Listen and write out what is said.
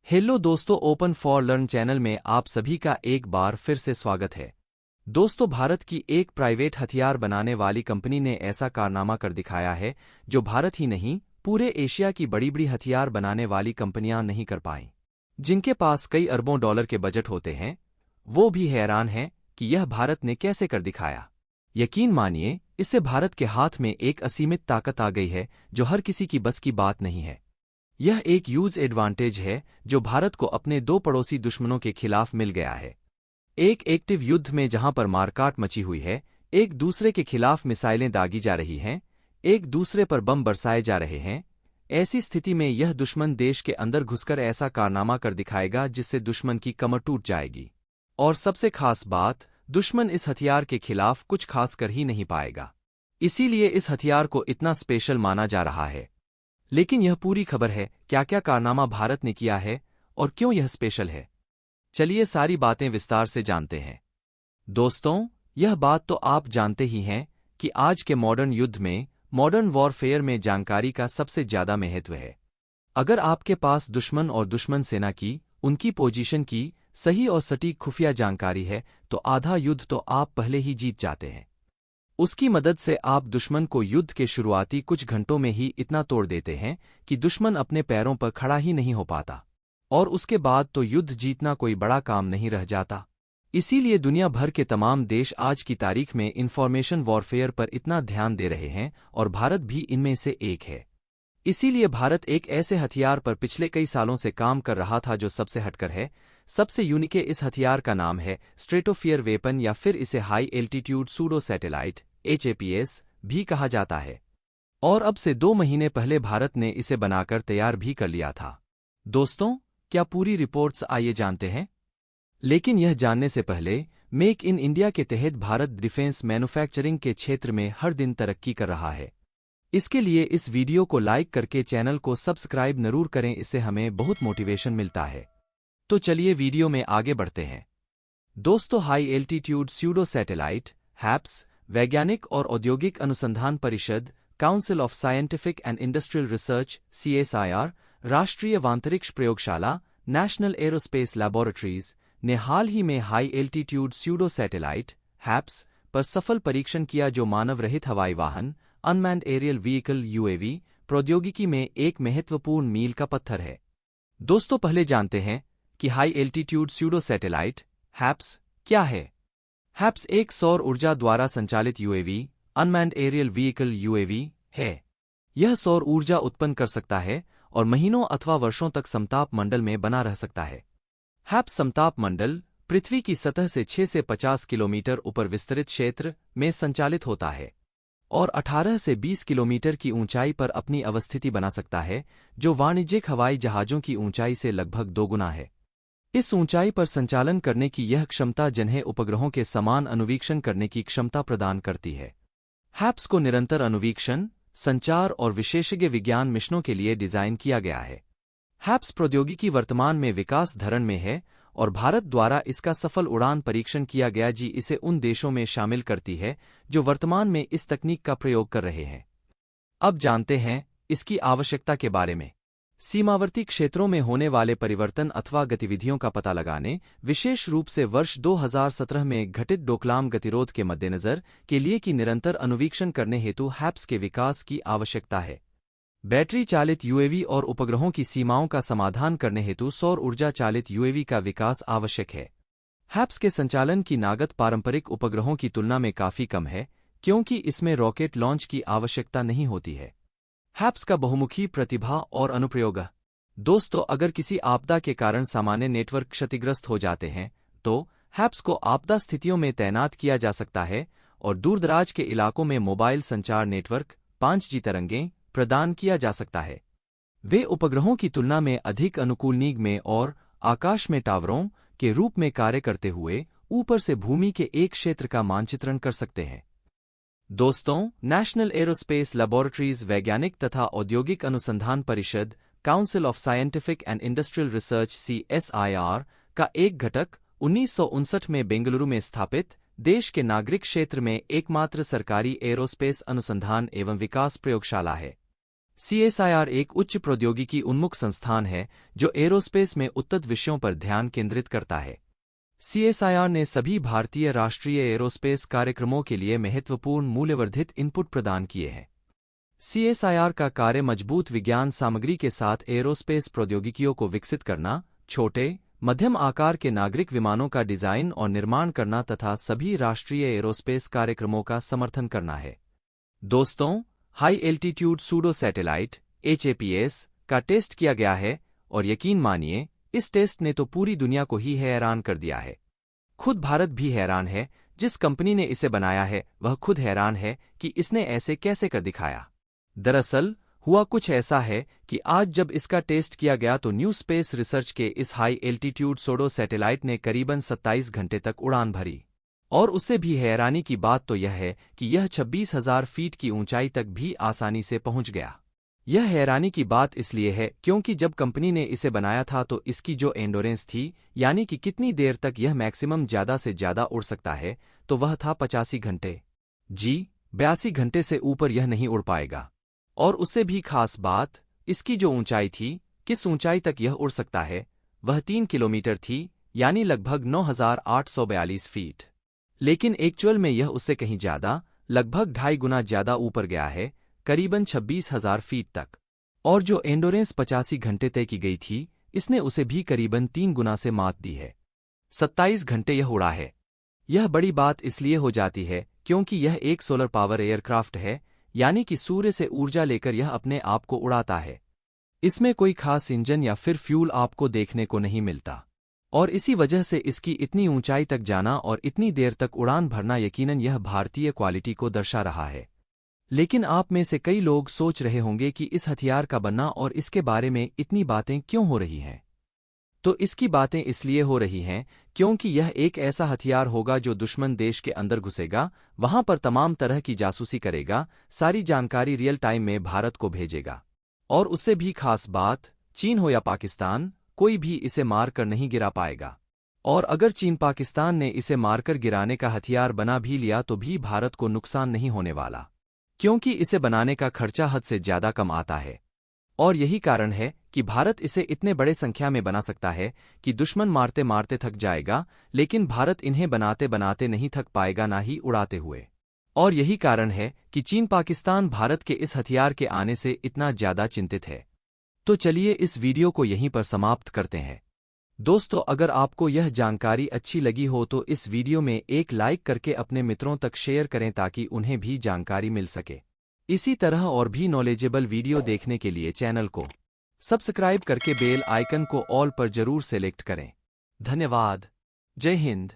Hello दोस्तों, open for learn channel में आप सभी का एक बार फिर से स्वागत है। दोस्तों, भारत की एक प्राइवेट हथियार बनाने वाली कंपनी ने ऐसा कारनामा कर दिखाया है जो भारत ही नहीं पूरे एशिया की बड़ी बड़ी हथियार बनाने वाली कंपनियां नहीं कर पाईं। जिनके पास कई अरबों डॉलर के बजट होते हैं, वो भी हैरान हैं कि यह भारत ने कैसे कर दिखाया। यकीन मानिए, इससे भारत के हाथ में एक असीमित ताकत आ गई है जो हर किसी की बस की बात नहीं है। यह एक यूज एडवांटेज है जो भारत को अपने दो पड़ोसी दुश्मनों के खिलाफ मिल गया है। एक एक्टिव युद्ध में जहां पर मारकाट मची हुई है, एक दूसरे के खिलाफ मिसाइलें दागी जा रही हैं, एक दूसरे पर बम बरसाए जा रहे हैं। ऐसी स्थिति में यह दुश्मन देश के अंदर घुसकर ऐसा कारनामा कर दिखाएगा जिससे दुश्मन की कमर टूट जाएगी। और सबसे खास बात, दुश्मन इस हथियार के खिलाफ कुछ खास कर ही नहीं पाएगा। इसीलिए इस हथियार को इतना स्पेशल माना जा रहा है। लेकिन यह पूरी खबर है, क्या क्या कारनामा भारत ने किया है और क्यों यह स्पेशल है। चलिए सारी बातें विस्तार से जानते हैं। दोस्तों, यह बात तो आप जानते ही हैं कि आज के मॉडर्न युद्ध में, मॉडर्न वॉरफेयर में जानकारी का सबसे ज्यादा महत्व है। अगर आपके पास दुश्मन और दुश्मन सेना की, उनकी पोजीशन की सही और सटीक खुफिया जानकारी है, तो आधा युद्ध तो आप पहले ही जीत जाते हैं। उसकी मदद से आप दुश्मन को युद्ध के शुरुआती कुछ घंटों में ही इतना तोड़ देते हैं कि दुश्मन अपने पैरों पर खड़ा ही नहीं हो पाता। और उसके बाद तो युद्ध जीतना कोई बड़ा काम नहीं रह जाता। इसीलिए दुनिया भर के तमाम देश आज की तारीख में इंफॉर्मेशन वॉरफेयर पर इतना ध्यान दे रहे हैं और भारत भी इनमें से एक है। इसीलिए भारत एक ऐसे हथियार पर पिछले कई सालों से काम कर रहा था जो सबसे हटकर है, सबसे यूनिक है। इस हथियार का नाम है स्ट्रेटोफियर वेपन, या फिर इसे high altitude pseudo satellite HAPS भी कहा जाता है। और अब से 2 महीने पहले भारत ने इसे बनाकर तैयार भी कर लिया था। दोस्तों, क्या पूरी रिपोर्ट्स आइए जानते हैं। लेकिन यह जानने से पहले, मेक इन इंडिया के तहत भारत डिफेंस मैन्युफैक्चरिंग के क्षेत्र में हर दिन तरक्की कर रहा है। इसके लिए इस वीडियो को लाइक करके चैनल को सब्सक्राइब जरूर करें, इससे हमें बहुत मोटिवेशन मिलता है। तो चलिए वीडियो में आगे बढ़ते हैं। दोस्तों, high altitude pseudo satellite HAPS वैज्ञानिक और औद्योगिक अनुसंधान परिषद council of scientific and industrial research CSIR, राष्ट्रीय वांतरिक्ष प्रयोगशाला नेशनल एरोस्पेस लैबोरेटरीज ने हाल ही में high altitude pseudo satellite HAPS पर सफल परीक्षण किया, जो मानव रहित हवाई वाहन अनमैन्ड एरियल व्हीकल UAV प्रौद्योगिकी में एक महत्वपूर्ण मील का पत्थर है। दोस्तों, पहले जानते हैं कि high altitude pseudo satellite HAPS क्या है। HAPS एक सौर ऊर्जा द्वारा संचालित UAV unmanned aerial vehicle UAV है। यह सौर ऊर्जा उत्पन्न कर सकता है और महीनों अथवा वर्षों तक समताप मंडल में बना रह सकता है। HAPS समताप मंडल पृथ्वी की सतह से 6 से 50 किलोमीटर ऊपर विस्तृत क्षेत्र में संचालित होता है और 18 से 20 किलोमीटर की ऊंचाई पर अपनी अवस्थिति बना सकता है, जो वाणिज्यिक हवाई जहाजों की ऊंचाई से लगभग 2 गुना है। इस ऊंचाई पर संचालन करने की यह क्षमता जिन्हें उपग्रहों के समान अनुवीक्षण करने की क्षमता प्रदान करती है। HAPS को निरंतर अनुवीक्षण, संचार और विशेषज्ञ विज्ञान मिशनों के लिए डिजाइन किया गया है। HAPS प्रौद्योगिकी वर्तमान में विकास धरण में है और भारत द्वारा इसका सफल उड़ान परीक्षण किया गया, जी इसे उन देशों में शामिल करती है जो वर्तमान में इस तकनीक का प्रयोग कर रहे हैं। अब जानते हैं इसकी आवश्यकता के बारे में। सीमावर्ती क्षेत्रों में होने वाले परिवर्तन अथवा गतिविधियों का पता लगाने, विशेष रूप से वर्ष 2017 में घटित डोकलाम गतिरोध के मद्देनजर के लिए की निरंतर अनुवीक्षण करने हेतु HAPS के विकास की आवश्यकता है। बैटरी चालित UAV और उपग्रहों की सीमाओं का समाधान करने हेतु सौर ऊर्जा चालित UAV का विकास आवश्यक है। HAPS के संचालन की लागत पारंपरिक उपग्रहों की तुलना में काफी कम है, क्योंकि इसमें रॉकेट लॉन्च की आवश्यकता नहीं होती है। HAPS का बहुमुखी प्रतिभा और अनुप्रयोग। दोस्तों, अगर किसी आपदा के कारण सामान्य नेटवर्क क्षतिग्रस्त हो जाते हैं, तो HAPS को आपदा स्थितियों में तैनात किया जा सकता है और दूरदराज के इलाकों में मोबाइल संचार नेटवर्क 5G तरंगें प्रदान किया जा सकता है। वे उपग्रहों की तुलना में अधिक अनुकूल निग में और आकाश में टावरों के रूप में कार्य करते हुए ऊपर से भूमि के एक क्षेत्र का मानचित्रण कर सकते हैं। दोस्तों, नेशनल एरोस्पेस लैबोरेटरीज वैज्ञानिक तथा औद्योगिक अनुसंधान परिषद council of scientific and industrial research CSIR का एक घटक 1959 में बेंगलुरु में स्थापित देश के नागरिक क्षेत्र में एकमात्र सरकारी एरोस्पेस अनुसंधान एवं विकास प्रयोगशाला है। CSIR एक उच्च प्रौद्योगिकी उन्मुख संस्थान है जो एरोस्पेस में उन्नत विषयों पर ध्यान केंद्रित करता है। CSIR ने सभी भारतीय राष्ट्रीय एरोस्पेस कार्यक्रमों के लिए महत्वपूर्ण मूल्यवर्धित इनपुट प्रदान किए हैं। CSIR का कार्य मजबूत विज्ञान सामग्री के साथ एरोस्पेस प्रौद्योगिकियों को विकसित करना, छोटे, मध्यम आकार के नागरिक विमानों का डिजाइन और निर्माण करना तथा सभी राष्ट्रीय एरोस्पेस कार्यक्रमों का समर्थन करना है। दोस्तों, high altitude pseudo satellite HAPS का टेस्ट किया गया है और यकीन मानिए, इस टेस्ट ने तो पूरी दुनिया को ही हैरान कर दिया है। खुद भारत भी हैरान है। जिस कंपनी ने इसे बनाया है वह खुद हैरान है कि इसने ऐसे कैसे कर दिखाया। दरअसल हुआ कुछ ऐसा है कि आज जब इसका टेस्ट किया गया तो न्यू स्पेस रिसर्च के इस हाई एल्टीट्यूड सूडो सैटेलाइट ने करीबन 27 घंटे तक उड़ान भरी। और उससे भी हैरानी की बात तो यह है कि यह 26,000 फीट की ऊंचाई तक भी आसानी से पहुंच गया। यह हैरानी की बात इसलिए है क्योंकि जब कंपनी ने इसे बनाया था तो इसकी जो एंडोरेंस थी, यानी कि कितनी देर तक यह मैक्सिमम ज्यादा से ज्यादा उड़ सकता है, तो वह था 85 घंटे। जी, 82 घंटे से ऊपर यह नहीं उड़ पाएगा। और उससे भी खास बात, इसकी जो ऊंचाई थी, किस ऊंचाई तक यह उड़ सकता है, वह 3 किलोमीटर थी, यानी लगभग 9,842 फीट। लेकिन एक्चुअल में यह उससे कहीं ज्यादा, लगभग 2.5 गुना ज्यादा ऊपर गया है, करीबन 26,000 फीट तक। और जो एंडोरेंस 85 घंटे तय की गई थी, इसने उसे भी करीबन 3 गुना से मात दी है। 27 घंटे यह उड़ा है। यह बड़ी बात इसलिए हो जाती है क्योंकि यह एक सोलर पावर एयरक्राफ्ट है, यानी कि सूर्य से ऊर्जा लेकर यह अपने आप को उड़ाता है। इसमें कोई खास इंजन या फिर फ्यूल आपको देखने को नहीं मिलता। और इसी वजह से इसकी इतनी ऊंचाई तक जाना और इतनी देर तक उड़ान भरना यकीनन यह भारतीय क्वालिटी को दर्शा रहा है। लेकिन आप में से कई लोग सोच रहे होंगे कि इस हथियार का बनना और इसके बारे में इतनी बातें क्यों हो रही हैं। तो इसकी बातें इसलिए हो रही हैं क्योंकि यह एक ऐसा हथियार होगा जो दुश्मन देश के अंदर घुसेगा, वहां पर तमाम तरह की जासूसी करेगा, सारी जानकारी रियल टाइम में भारत को भेजेगा। और उससे भी खास बात, चीन हो या पाकिस्तान, कोई भी इसे मारकर नहीं गिरा पाएगा। और अगर चीन पाकिस्तान ने इसे मारकर गिराने का हथियार बना भी लिया तो भी भारत को नुकसान नहीं होने वाला, क्योंकि इसे बनाने का खर्चा हद से ज्यादा कम आता है। और यही कारण है कि भारत इसे इतने बड़े संख्या में बना सकता है कि दुश्मन मारते मारते थक जाएगा, लेकिन भारत इन्हें बनाते बनाते नहीं थक पाएगा, ना ही उड़ाते हुए। और यही कारण है कि चीन पाकिस्तान भारत के इस हथियार के आने से इतना ज्यादा चिंतित है। तो चलिए इस वीडियो को यहीं पर समाप्त करते हैं। दोस्तों, अगर आपको यह जानकारी अच्छी लगी हो तो इस वीडियो में एक लाइक करके अपने मित्रों तक शेयर करें ताकि उन्हें भी जानकारी मिल सके। इसी तरह और भी नॉलेजेबल वीडियो देखने के लिए चैनल को सब्सक्राइब करके बेल आइकन को ऑल पर जरूर सेलेक्ट करें। धन्यवाद। जय हिंद।